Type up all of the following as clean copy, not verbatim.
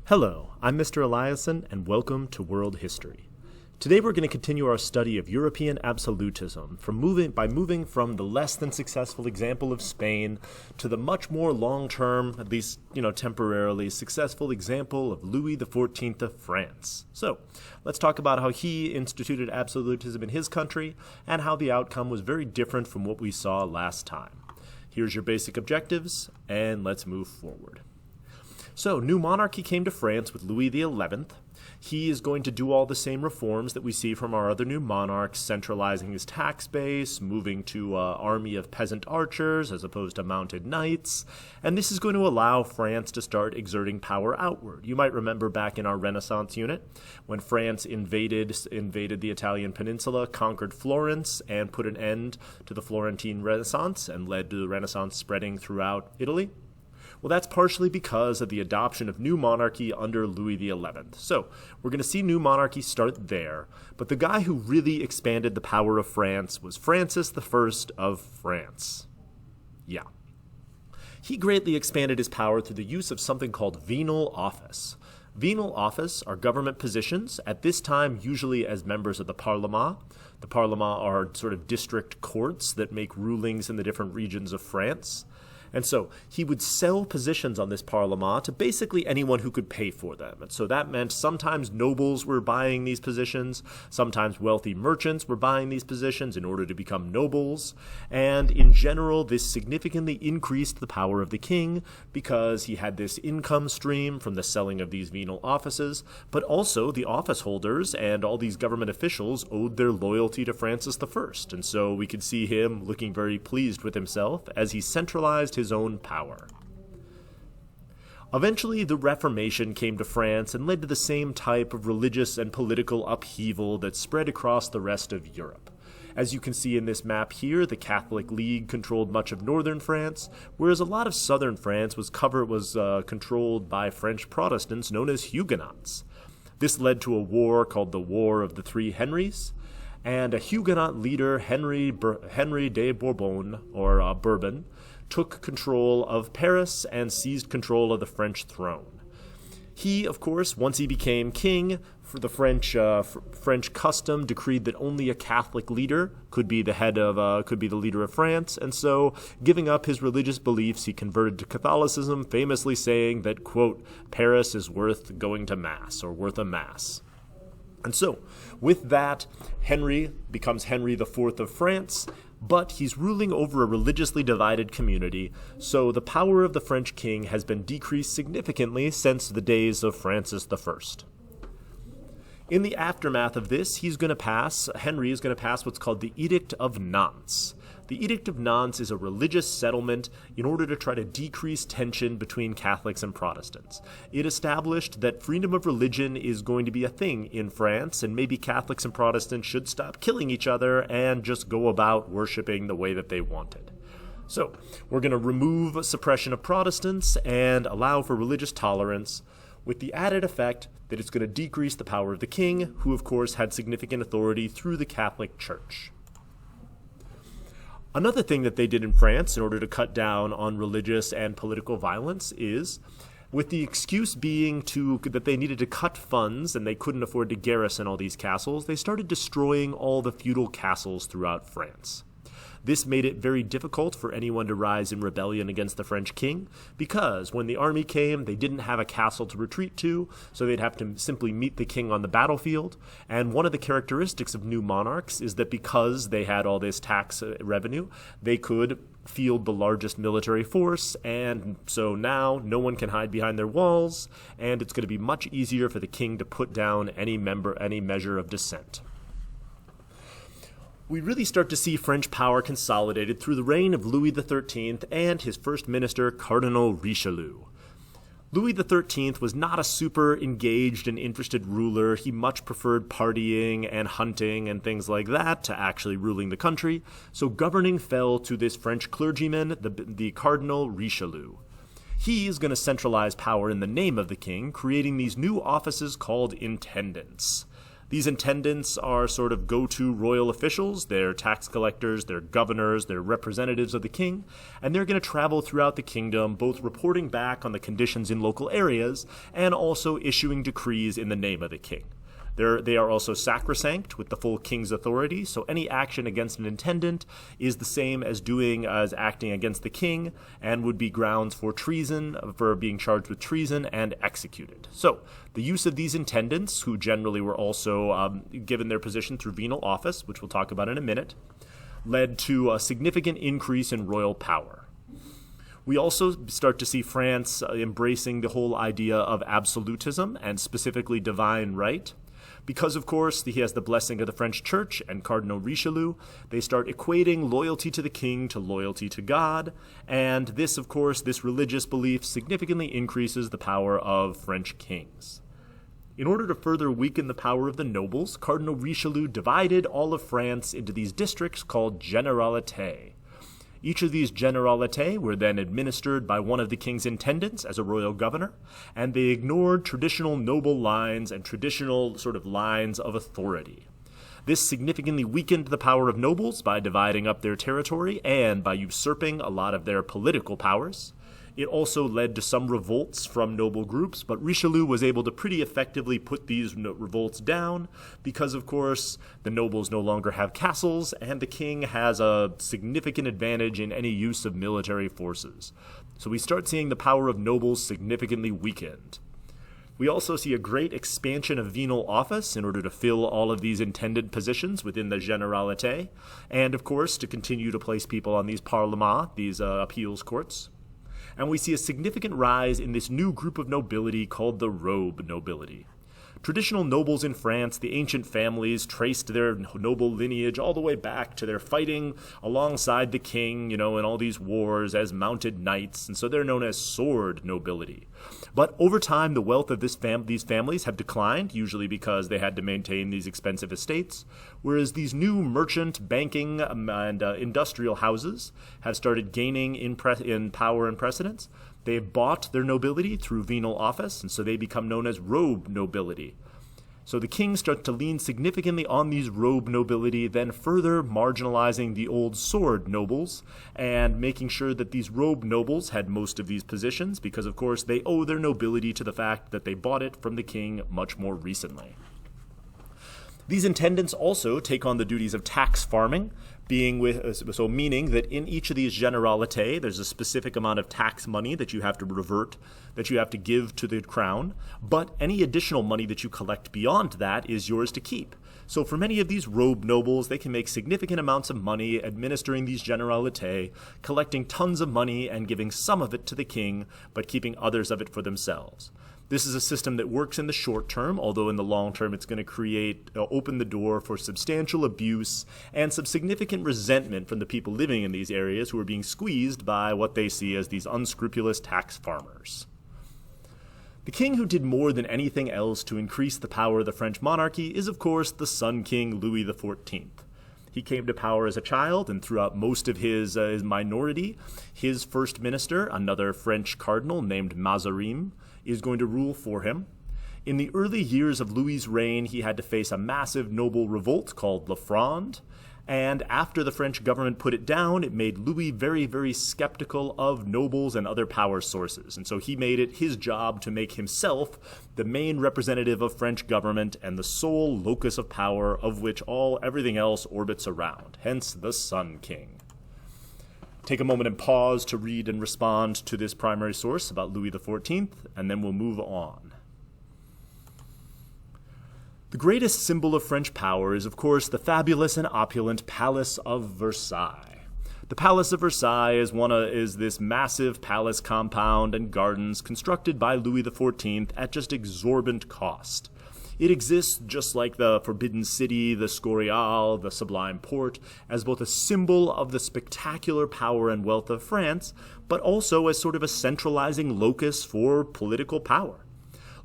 Hello, I'm Mr. Eliason, and welcome to World History. Today we're going to continue our study of European absolutism by moving from the less than successful example of Spain to the much more long-term, at least temporarily, successful example of Louis XIV of France. So, let's talk about how he instituted absolutism in his country and how the outcome was very different from what we saw last time. Here's your basic objectives, and let's move forward. So, new monarchy came to France with Louis XI. He is going to do all the same reforms that we see from our other new monarchs, centralizing his tax base, moving to an army of peasant archers as opposed to mounted knights, and this is going to allow France to start exerting power outward. You might remember back in our Renaissance unit, when France invaded the Italian peninsula, conquered Florence, and put an end to the Florentine Renaissance and led to the Renaissance spreading throughout Italy. Well, that's partially because of the adoption of new monarchy under Louis XI. So, we're going to see new monarchy start there, but the guy who really expanded the power of France was Francis I of France. Yeah. He greatly expanded his power through the use of something called venal office. Venal office are government positions, at this time usually as members of the Parlement. The Parlement are sort of district courts that make rulings in the different regions of France. And so he would sell positions on this parlement to basically anyone who could pay for them. And so that meant sometimes nobles were buying these positions, sometimes wealthy merchants were buying these positions in order to become nobles. And in general, this significantly increased the power of the king because he had this income stream from the selling of these venal offices, but also the office holders and all these government officials owed their loyalty to Francis I. And so we could see him looking very pleased with himself as he centralized his own power. Eventually, the Reformation came to France and led to the same type of religious and political upheaval that spread across the rest of Europe. As you can see in this map here, the Catholic League controlled much of northern France, whereas a lot of southern France was controlled by French Protestants known as Huguenots. This led to a war called the War of the Three Henrys, and a Huguenot leader, Henry de Bourbon, or Bourbon, took control of Paris and seized control of the French throne. He, of course, once he became king, for the French custom decreed that only a Catholic leader could be the leader of France, and so, giving up his religious beliefs, he converted to Catholicism, famously saying that, quote, Paris is worth going to Mass, or worth a Mass. And so, with that, Henry becomes Henry IV of France, but he's ruling over a religiously divided community, so the power of the French king has been decreased significantly since the days of Francis I. In the aftermath of this, Henry is going to pass what's called the Edict of Nantes. The Edict of Nantes is a religious settlement in order to try to decrease tension between Catholics and Protestants. It established that freedom of religion is going to be a thing in France, and maybe Catholics and Protestants should stop killing each other and just go about worshiping the way that they wanted. So, we're going to remove suppression of Protestants and allow for religious tolerance, with the added effect that it's going to decrease the power of the king, who of course had significant authority through the Catholic Church. Another thing that they did in France in order to cut down on religious and political violence is, with the excuse being that they needed to cut funds and they couldn't afford to garrison all these castles, they started destroying all the feudal castles throughout France. This made it very difficult for anyone to rise in rebellion against the French king, because when the army came, they didn't have a castle to retreat to, so they'd have to simply meet the king on the battlefield. And one of the characteristics of new monarchs is that because they had all this tax revenue, they could field the largest military force, and so now no one can hide behind their walls, and it's going to be much easier for the king to put down any measure of dissent. We really start to see French power consolidated through the reign of Louis XIII and his first minister, Cardinal Richelieu. Louis XIII was not a super engaged and interested ruler. He much preferred partying and hunting and things like that to actually ruling the country, so governing fell to this French clergyman, the Cardinal Richelieu. He is going to centralize power in the name of the king, creating these new offices called intendants. These intendants are sort of go-to royal officials. They're tax collectors, they're governors, they're representatives of the king, and they're going to travel throughout the kingdom, both reporting back on the conditions in local areas and also issuing decrees in the name of the king. They are also sacrosanct with the full king's authority, so any action against an intendant is the same as acting against the king and would be grounds for treason, for being charged with treason and executed. So the use of these intendants, who generally were also given their position through venal office, which we'll talk about in a minute, led to a significant increase in royal power. We also start to see France embracing the whole idea of absolutism and specifically divine right. Because, of course, he has the blessing of the French Church and Cardinal Richelieu, they start equating loyalty to the king to loyalty to God, and this, of course, this religious belief significantly increases the power of French kings. In order to further weaken the power of the nobles, Cardinal Richelieu divided all of France into these districts called generalités. Each of these generalités were then administered by one of the king's intendants as a royal governor, and they ignored traditional noble lines and traditional sort of lines of authority. This significantly weakened the power of nobles by dividing up their territory and by usurping a lot of their political powers. It also led to some revolts from noble groups, but Richelieu was able to pretty effectively put these revolts down because, of course, the nobles no longer have castles, and the king has a significant advantage in any use of military forces. So we start seeing the power of nobles significantly weakened. We also see a great expansion of venal office in order to fill all of these intended positions within the generalité, and, of course, to continue to place people on these parlements, these appeals courts. And we see a significant rise in this new group of nobility called the robe nobility. Traditional nobles in France, the ancient families, traced their noble lineage all the way back to their fighting alongside the king, in all these wars as mounted knights, and so they're known as sword nobility. But over time, the wealth of these families have declined, usually because they had to maintain these expensive estates, whereas these new merchant, banking, and industrial houses have started gaining in power and precedence. They've bought their nobility through venal office, and so they become known as robe nobility. So the king starts to lean significantly on these robe nobility, then further marginalizing the old sword nobles and making sure that these robe nobles had most of these positions because, of course, they owe their nobility to the fact that they bought it from the king much more recently. These intendants also take on the duties of tax farming, meaning that in each of these generalités, there's a specific amount of tax money that you have to give to the crown, but any additional money that you collect beyond that is yours to keep. So for many of these robe nobles, they can make significant amounts of money administering these generalités, collecting tons of money and giving some of it to the king, but keeping others of it for themselves. This is a system that works in the short term, although in the long term it's going to open the door for substantial abuse and some significant resentment from the people living in these areas who are being squeezed by what they see as these unscrupulous tax farmers. The king who did more than anything else to increase the power of the French monarchy is, of course, the Sun King Louis XIV. He came to power as a child, and throughout most of his minority, his first minister, another French cardinal named Mazarin, is going to rule for him. In the early years of Louis's reign, he had to face a massive noble revolt called La Fronde, and after the French government put it down, it made Louis very, very skeptical of nobles and other power sources, and so he made it his job to make himself the main representative of French government and the sole locus of power of which everything else orbits around, hence the Sun King. Take a moment and pause to read and respond to this primary source about Louis XIV, and then we'll move on. The greatest symbol of French power is, of course, the fabulous and opulent Palace of Versailles. The Palace of Versailles is this massive palace compound and gardens constructed by Louis XIV at just exorbitant cost. It exists just like the Forbidden City, the Scorial, the Sublime Porte, as both a symbol of the spectacular power and wealth of France, but also as sort of a centralizing locus for political power.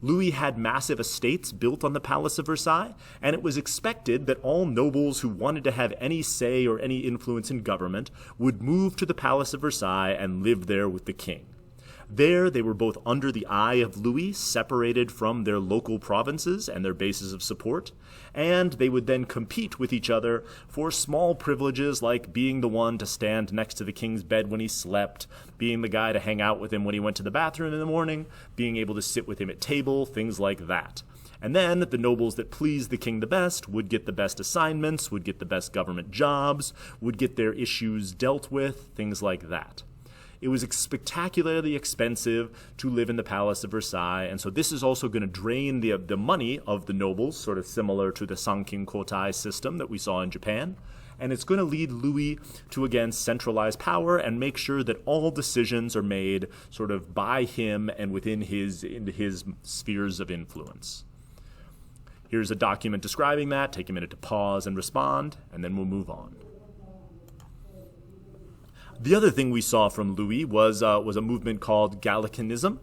Louis had massive estates built on the Palace of Versailles, and it was expected that all nobles who wanted to have any say or any influence in government would move to the Palace of Versailles and live there with the king. There, they were both under the eye of Louis, separated from their local provinces and their bases of support, and they would then compete with each other for small privileges like being the one to stand next to the king's bed when he slept, being the guy to hang out with him when he went to the bathroom in the morning, being able to sit with him at table, things like that. And then the nobles that pleased the king the best would get the best assignments, would get the best government jobs, would get their issues dealt with, things like that. It was spectacularly expensive to live in the Palace of Versailles, and so this is also going to drain the money of the nobles, sort of similar to the Sankin Kotai system that we saw in Japan. And it's going to lead Louis to, again, centralize power and make sure that all decisions are made sort of by him and within his spheres of influence. Here's a document describing that. Take a minute to pause and respond, and then we'll move on. The other thing we saw from Louis was a movement called Gallicanism.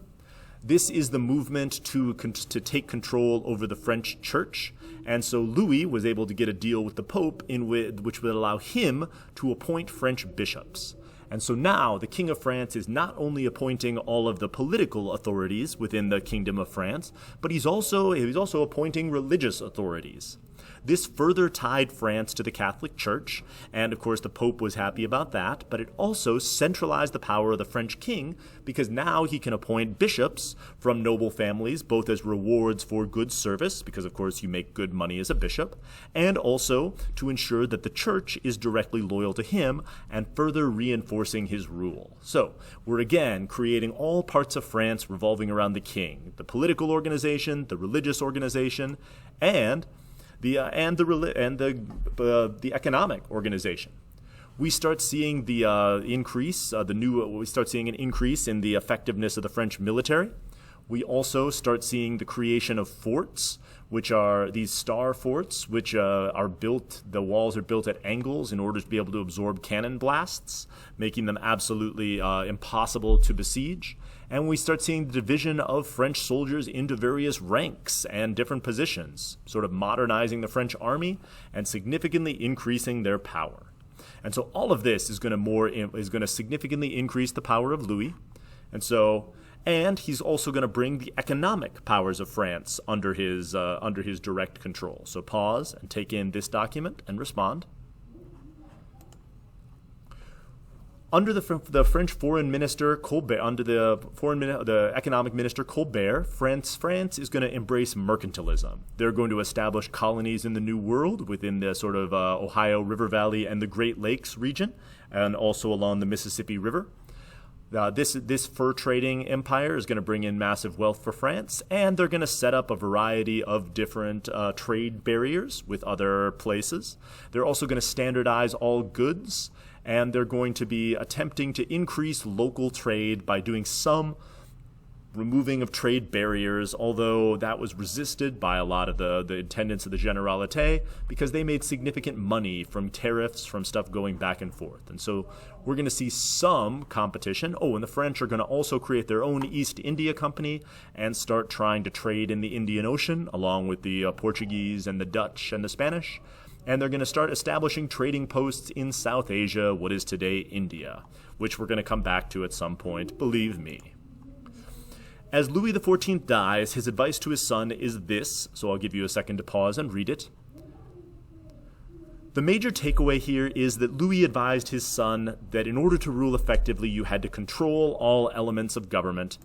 This is the movement to take control over the French church, and so Louis was able to get a deal with the Pope which would allow him to appoint French bishops. And so now the King of France is not only appointing all of the political authorities within the Kingdom of France, but he's also appointing religious authorities. This further tied France to the Catholic Church, and of course the Pope was happy about that, but it also centralized the power of the French king because now he can appoint bishops from noble families, both as rewards for good service, because of course you make good money as a bishop, and also to ensure that the church is directly loyal to him and further reinforcing his rule. So we're again creating all parts of France revolving around the king, the political organization, the religious organization, and the economic organization. We start seeing an increase in the effectiveness of the French military. We also start seeing the creation of forts, which are these star forts, which are built. The walls are built at angles in order to be able to absorb cannon blasts, making them absolutely impossible to besiege. And we start seeing the division of French soldiers into various ranks and different positions, sort of modernizing the French army and significantly increasing their power. And so all of this is going to significantly increase the power of Louis. And he's also going to bring the economic powers of France under his direct control. So pause and take in this document and respond. Under the French foreign minister Colbert, under the economic minister Colbert, France is going to embrace mercantilism. They're going to establish colonies in the New World within the sort of Ohio River Valley and the Great Lakes region, and also along the Mississippi River. This fur trading empire is going to bring in massive wealth for France, and they're going to set up a variety of different trade barriers with other places. They're also going to standardize all goods, and they're going to be attempting to increase local trade by doing some removing of trade barriers, although that was resisted by a lot of the attendants of the Generalité because they made significant money from tariffs, from stuff going back and forth. And so we're going to see some competition. Oh, and the French are going to also create their own East India Company and start trying to trade in the Indian Ocean along with the Portuguese and the Dutch and the Spanish. And they're going to start establishing trading posts in South Asia, what is today India, which we're going to come back to at some point, believe me. As Louis XIV dies, his advice to his son is this, so I'll give you a second to pause and read it. The major takeaway here is that Louis advised his son that in order to rule effectively, you had to control all elements of government.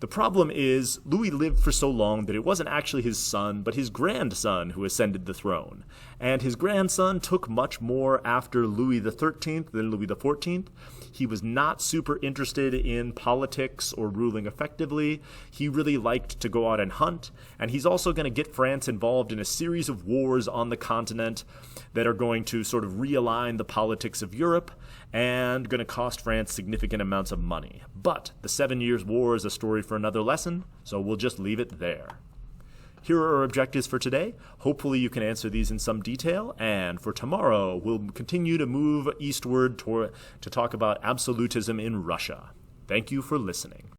The problem is, Louis lived for so long that it wasn't actually his son, but his grandson who ascended the throne. And his grandson took much more after Louis XIII than Louis XIV. He was not super interested in politics or ruling effectively. He really liked to go out and hunt. And he's also going to get France involved in a series of wars on the continent that are going to sort of realign the politics of Europe and going to cost France significant amounts of money. But the 7 Years' War is a story for another lesson, so we'll just leave it there. Here are our objectives for today. Hopefully you can answer these in some detail, and for tomorrow we'll continue to move eastward to talk about absolutism in Russia. Thank you for listening.